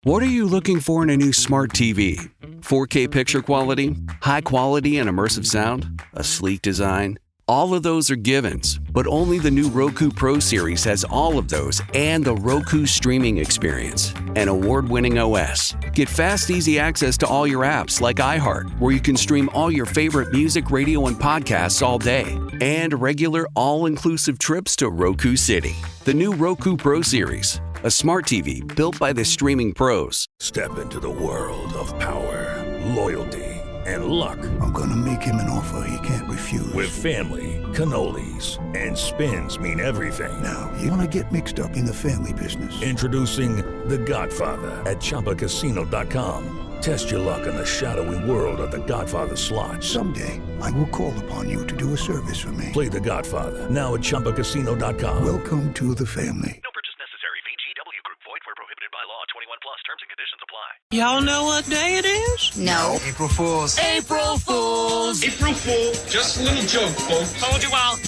What are you looking for in a new smart TV? 4K picture quality? High quality and immersive sound? A sleek design? All of those are givens, but only the new Roku Pro Series has all of those and the Roku streaming experience, an award-winning OS. Get fast, easy access to all your apps like iHeart, where you can stream all your favorite music, radio, and podcasts all day, and regular all-inclusive trips to Roku City. The new Roku Pro Series, a smart TV built by the streaming pros. Step into the world of power, loyalty, and luck. I'm gonna make him an offer he can't refuse. With family, cannolis, and spins mean everything. Now, you wanna get mixed up in the family business. Introducing The Godfather at ChumbaCasino.com. Test your luck in the shadowy world of The Godfather slot. Someday, I will call upon you to do a service for me. Play The Godfather now at ChumbaCasino.com. Welcome to the family. No purchase necessary. VGW Group. Void where prohibited by law. 21 plus. Terms and conditions apply. Y'all know what day it is? No. April Fools. April Fools. April Fool. Just a little joke, folks. Told you all.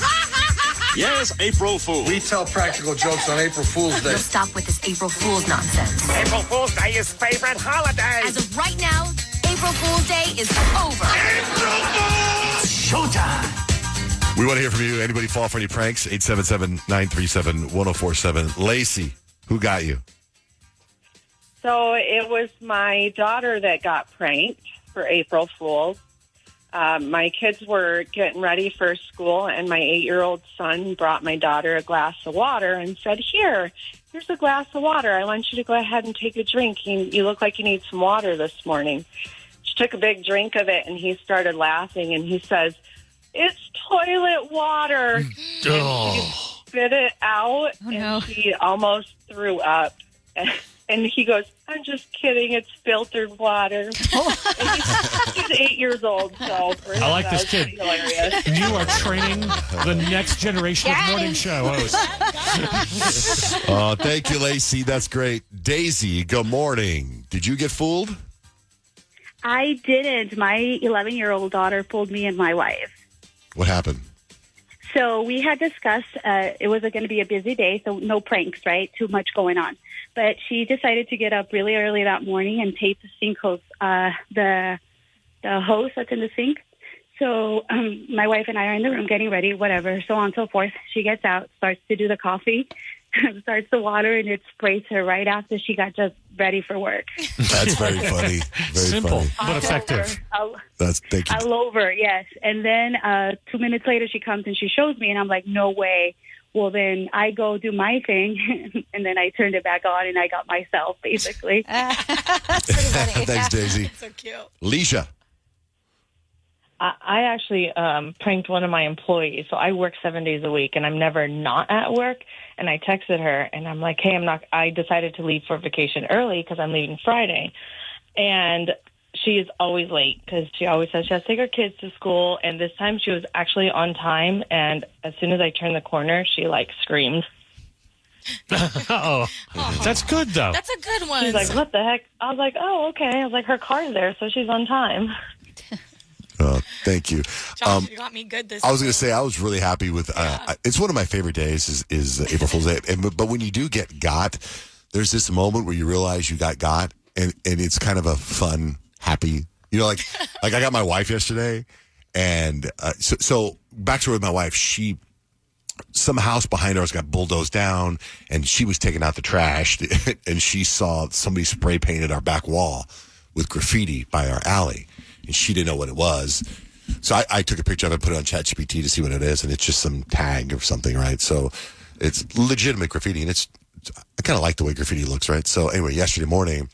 Yes, April Fool. We tell practical jokes on April Fool's Day. You'll stop with this April Fool's nonsense. April Fool's Day is favorite holiday. As of right now, April Fool's Day is over. April Fool! Showtime. We want to hear from you. Anybody fall for any pranks? 877-937-1047. Lacey, who got you? So it was my daughter that got pranked for April Fool's. My kids were getting ready for school, and my 8-year-old son brought my daughter a glass of water and said, here's a glass of water. I want you to go ahead and take a drink. You look like you need some water this morning. She took a big drink of it, and he started laughing, and he says, it's toilet water. And she spit it out, and she almost threw up. And he goes, I'm just kidding. It's filtered water. And he's 8 years old, so for him, I like this kid. Hilarious. You are training the next generation of morning show hosts. Thank you, Lacey. That's great. Daisy, good morning. Did you get fooled? I didn't. My 11-year-old daughter fooled me and my wife. What happened? So we had discussed it was going to be a busy day, so no pranks, right? Too much going on. But she decided to get up really early that morning and tape the sink hose, the hose that's in the sink. So my wife and I are in the room getting ready, whatever, so on and so forth. She gets out, starts to do the coffee, starts the water, and it sprays her right after she got just ready for work. That's very funny. Very Simple, funny. but effective. Thank you. All over, yes. And then 2 minutes later, she comes and she shows me, and I'm like, no way. Well, then I go do my thing, and then I turned it back on, and I got myself, basically. That's pretty funny. Thanks, Daisy. So cute. Leisha. I actually pranked one of my employees. So I work 7 days a week, and I'm never not at work. And I texted her, and I'm like, hey, I decided to leave for vacation early because I'm leaving Friday. And she is always late because she always says she has to take her kids to school. And this time she was actually on time. And as soon as I turned the corner, she screamed. Oh, that's good, though. That's a good one. She's like, what the heck? I was like, oh, okay. I was like, her car's there, so she's on time. Thank you. Josh, you got me good this I was going to say, I was really happy with, it's one of my favorite days is April Fool's Day. But when you do get got, there's this moment where you realize you got, and it's kind of a fun, happy, like I got my wife yesterday, and so back to with my wife, some house behind ours got bulldozed down, and she was taking out the trash, and she saw somebody spray painted our back wall with graffiti by our alley, and she didn't know what it was. So I took a picture of it, put it on ChatGPT to see what it is, and it's just some tag or something, right? So it's legitimate graffiti, and I kind of like the way graffiti looks, right? So anyway, yesterday morning,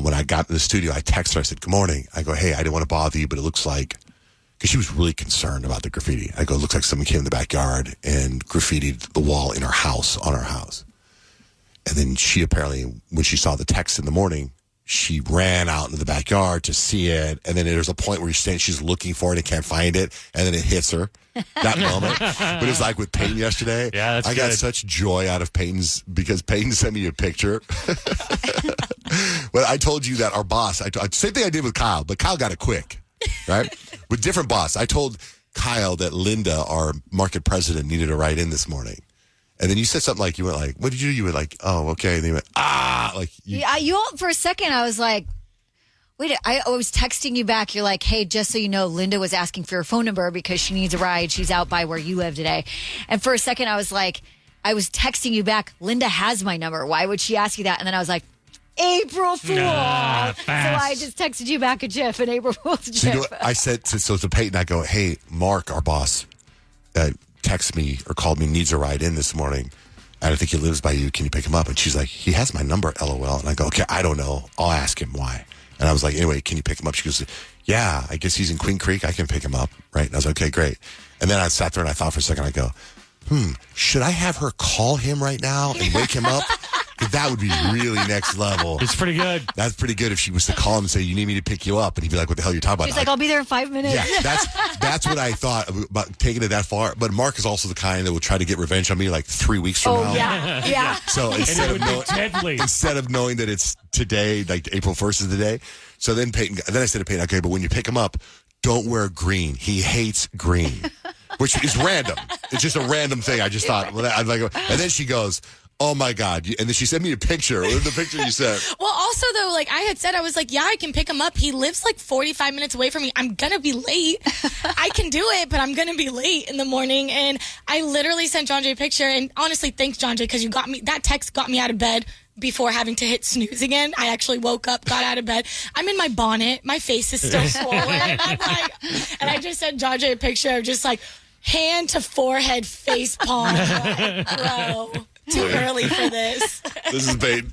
when I got in the studio, I texted her, I said, good morning. I go, hey, I didn't want to bother you, but it looks like, because she was really concerned about the graffiti. I go, it looks like someone came in the backyard and graffitied the wall in our house, on our house. And then she apparently, when she saw the text in the morning, she ran out into the backyard to see it. And then there's a point where she's looking for it and can't find it. And then it hits her, that moment. But it's like with Peyton yesterday. Yeah, that's I got such joy out of Peyton's, because Peyton sent me a picture. But I told you that our boss, same thing I did with Kyle, but Kyle got it quick, right? With different boss. I told Kyle that Linda, our market president, needed to write in this morning. And then you said something like, you went like, what did you do? You went like, oh, okay. And then you went, like. You for a second, I was like, wait, I was texting you back. You're like, hey, just so you know, Linda was asking for your phone number because she needs a ride. She's out by where you live today. And for a second, I was like, I was texting you back, Linda has my number. Why would she ask you that? And then I was like, April Fool. So I just texted you back a GIF, an April Fool's GIF. So you know what I said to Peyton, I go, hey, Mark, our boss, texted me or called me, needs a ride in this morning. And I think he lives by you. Can you pick him up? And she's like, he has my number, LOL. And I go, okay, I don't know. I'll ask him why. And I was like, anyway, can you pick him up? She goes, yeah, I guess he's in Queen Creek. I can pick him up. Right. And I was like, okay, great. And then I sat there and I thought for a second, I go, should I have her call him right now and wake him up? Because that would be really next level. It's pretty good. That's pretty good if she was to call him and say, you need me to pick you up. And he'd be like, what the hell are you talking about? She's like, I'll be there in 5 minutes. Yeah, that's what I thought about taking it that far. But Mark is also the kind that will try to get revenge on me like 3 weeks from now. Yeah. So instead of knowing that it's today, like April 1st is the day. So then I said to Peyton, okay, but when you pick him up, don't wear green. He hates green, which is random. It's just a random thing. I just thought, and then she goes, oh my God. And then she sent me a picture. What was the picture you sent? Well, also though, like I had said, I was like, yeah, I can pick him up. He lives like 45 minutes away from me. I'm going to be late. I can do it, but I'm going to be late in the morning. And I literally sent John Jay a picture. And honestly, thanks, John Jay, because that text got me out of bed before having to hit snooze again. I actually woke up, got out of bed. I'm in my bonnet. My face is still swollen. And I just sent John Jay a picture of just like hand to forehead, face palm. Like, bro. Too early for this. This is bait.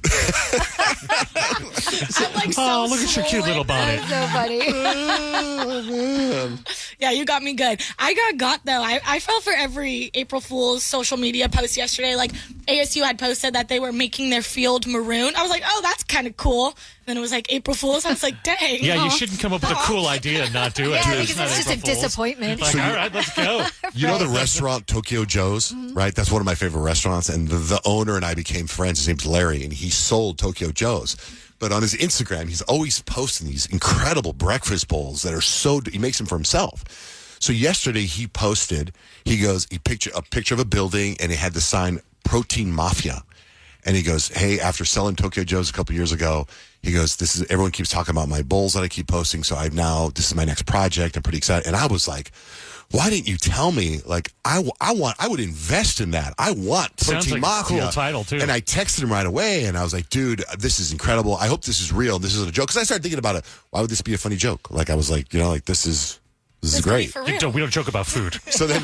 I'm like so look at your cute little bonnet. That's so funny. Oh, man. Yeah, you got me good. I got though. I fell for every April Fool's social media post yesterday. Like ASU had posted that they were making their field maroon. I was like, oh, that's kind of cool. Then it was like April Fool's. I was like, dang. Yeah, you shouldn't come up with a cool idea and not do it. Yeah, because it's just a disappointment. Like, all right, let's go. You know the restaurant Tokyo Joe's, right? That's one of my favorite restaurants. And the owner and I became friends. His name's Larry, and he sold Tokyo Joe's. But on his Instagram, he's always posting these incredible breakfast bowls that are he makes them for himself. So yesterday he posted, he picture a picture of a building, and it had the sign Protein Mafia. And he goes, hey, after selling Tokyo Joe's a couple years ago, he goes, everyone keeps talking about my bowls that I keep posting. So this is my next project. I'm pretty excited. And I was like, why didn't you tell me? Like, I would invest in that. I want Protein Mafia. A cool title too. And I texted him right away, and I was like, dude, this is incredible. I hope this is real. This isn't a joke. Because I started thinking about it. Why would this be a funny joke? Like, I was like, this is great. We don't joke about food. So then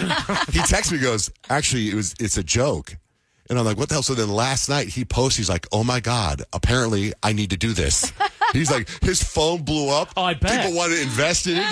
he texts me, goes, actually, it's a joke. And I'm like, what the hell? So then last night he posts, he's like, oh my God, apparently I need to do this. He's like, his phone blew up. Oh, I bet. People want to invest in it.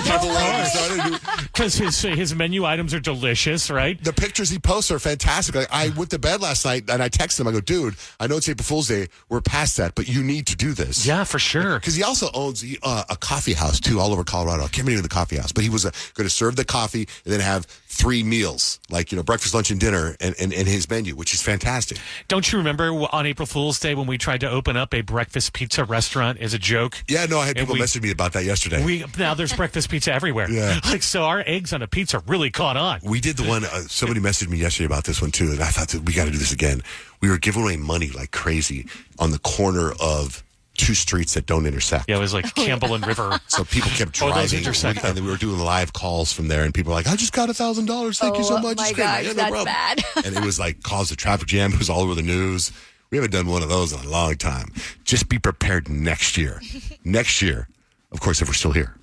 Because his menu items are delicious, right? The pictures he posts are fantastic. Like, I went to bed last night and I texted him. I go, dude, I know it's April Fool's Day. We're past that, but you need to do this. Yeah, for sure. Because he also owns a coffee house, too, all over Colorado. I can't remember the coffee house, but he was going to serve the coffee and then have 3 meals, like, breakfast, lunch, and dinner in his menu, which is fantastic. Don't you remember on April Fool's Day when we tried to open up a breakfast pizza restaurant as a joke? Yeah, no, I had people message me about that yesterday. Now there's breakfast pizza everywhere. Yeah. So our eggs on a pizza really caught on. We did the one, somebody messaged me yesterday about this one too, and I thought that we got to do this again. We were giving away money like crazy on the corner of 2 streets that don't intersect. Yeah, it was like Campbell and River. So people kept driving, and then we were doing live calls from there, and people were like, I just got $1,000. Thank you so much. Oh my gosh, that's bad. And it was like caused a traffic jam. It was all over the news. We haven't done one of those in a long time. Just be prepared next year. Next year, of course, if we're still here.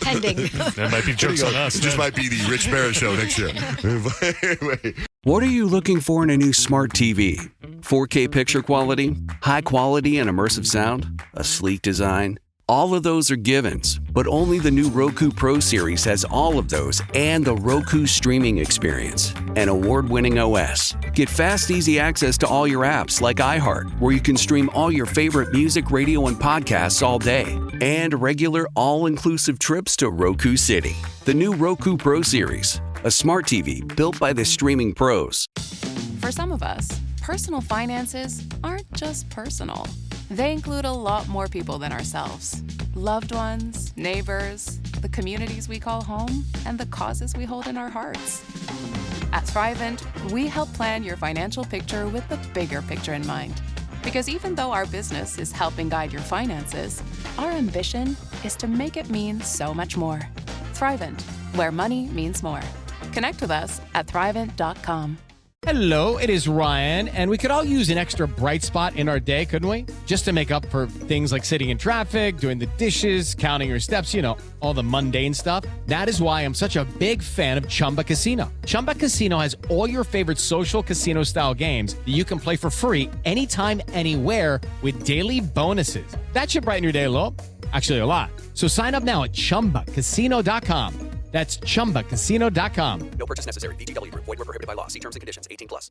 Pending. That might be jokes on us. It just might be the Rich Barrett show next year. Anyway. What are you looking for in a new smart TV? 4K picture quality, high quality and immersive sound, a sleek design? All of those are givens, but only the new Roku Pro Series has all of those and the Roku streaming experience, an award-winning OS. Get fast, easy access to all your apps like iHeart, where you can stream all your favorite music, radio, and podcasts all day, and regular all-inclusive trips to Roku City. The new Roku Pro Series, a smart TV built by the streaming pros. For some of us, personal finances aren't just personal. They include a lot more people than ourselves. Loved ones, neighbors, the communities we call home, and the causes we hold in our hearts. At Thrivent, we help plan your financial picture with the bigger picture in mind. Because even though our business is helping guide your finances, our ambition is to make it mean so much more. Thrivent, where money means more. Connect with us at Thrivent.com. Hello, it is Ryan, and we could all use an extra bright spot in our day, couldn't we? Just to make up for things like sitting in traffic, doing the dishes, counting your steps, you know, all the mundane stuff. That is why I'm such a big fan of Chumba Casino. Chumba Casino has all your favorite social casino-style games that you can play for free anytime, anywhere with daily bonuses. That should brighten your day a little. Actually, a lot. So sign up now at ChumbaCasino.com. That's ChumbaCasino.com. No purchase necessary. VGW Group. Void where prohibited by law. See terms and conditions. 18+.